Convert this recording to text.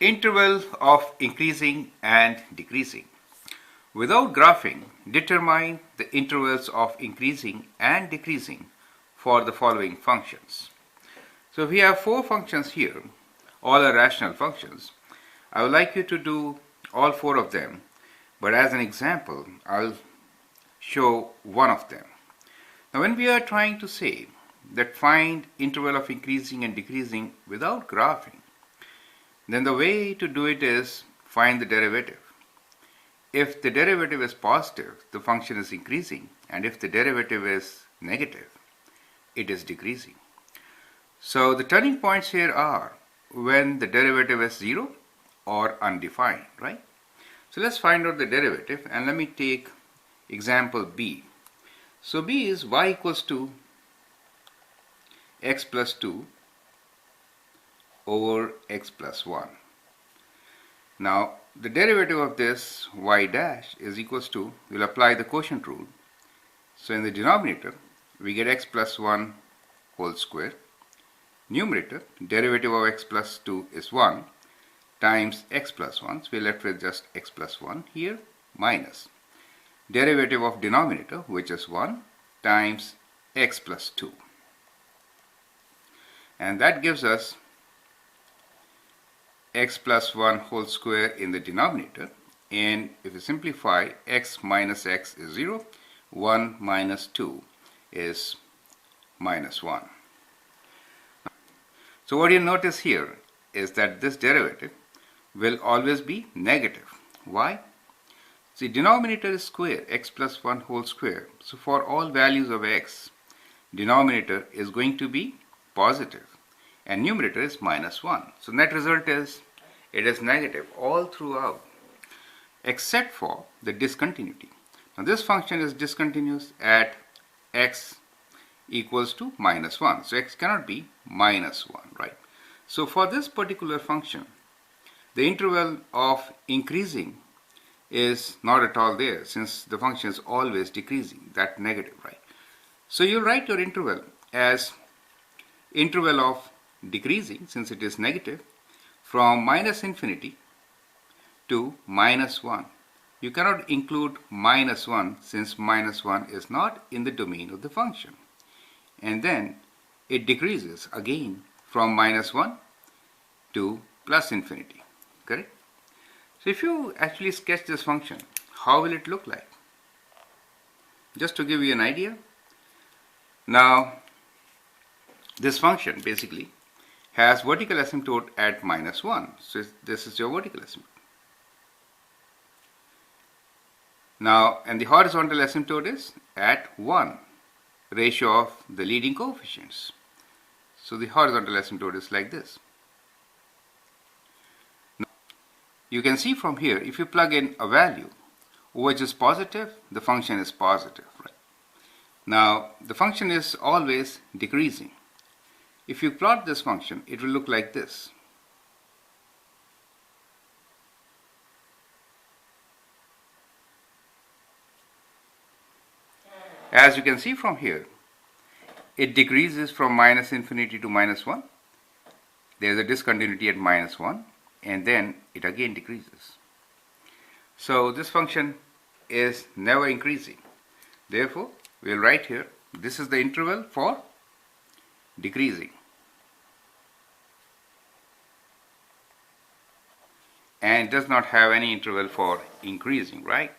Interval of increasing and decreasing. Without graphing, determine the intervals of increasing and decreasing for the following functions. So we have four functions here, all are rational functions. I would like you to do all four of them, but as an example, I'll show one of them. Now when we are trying to say that find interval of increasing and decreasing without graphing, then the way to do it is find the derivative. If the derivative is positive, the function is increasing, and if the derivative is negative, it is decreasing. So the turning points here are when the derivative is 0 or undefined, right? So let's find out the derivative, and let me take example B. So B is y equals to x plus 2 over x plus 1. Now the derivative of this y dash is equals to, we'll apply the quotient rule. So in the denominator we get x plus 1 whole square. Numerator, derivative of x plus 2 is 1 times x plus 1. So we're left with just x plus 1 here, minus derivative of denominator, which is 1 times x plus 2. And that gives us x plus 1 whole square in the denominator, and if you simplify, x minus x is 0, 1 minus 2 is minus 1. So what you notice here is that this derivative will always be negative. Why? See, denominator is square, x plus 1 whole square. So for all values of x, denominator is going to be positive and numerator is minus 1. So net result is it is negative all throughout except for the discontinuity. Now this function is discontinuous at x equals to minus 1. So x cannot be minus 1, right? So for this particular function, the interval of increasing is not at all there, since the function is always decreasing, that negative, right? So you write your interval as interval of decreasing, since it is negative, from minus infinity to minus 1. You cannot include minus 1 since minus 1 is not in the domain of the function. And then it decreases again from minus 1 to plus infinity, correct? So if you actually sketch this function, how will it look like? Just to give you an idea, now this function basically has vertical asymptote at minus 1. So this is your vertical asymptote. Now, and the horizontal asymptote is at 1, ratio of the leading coefficients. So the horizontal asymptote is like this. Now, you can see from here, if you plug in a value which is positive, the function is positive, right? Now, the function is always decreasing. If you plot this function, it will look like this. As you can see from here, it decreases from minus infinity to minus 1. There is a discontinuity at minus 1, and then it again decreases. So this function is never increasing. Therefore, we will write here, this is the interval for decreasing. And does not have any interval for increasing, right?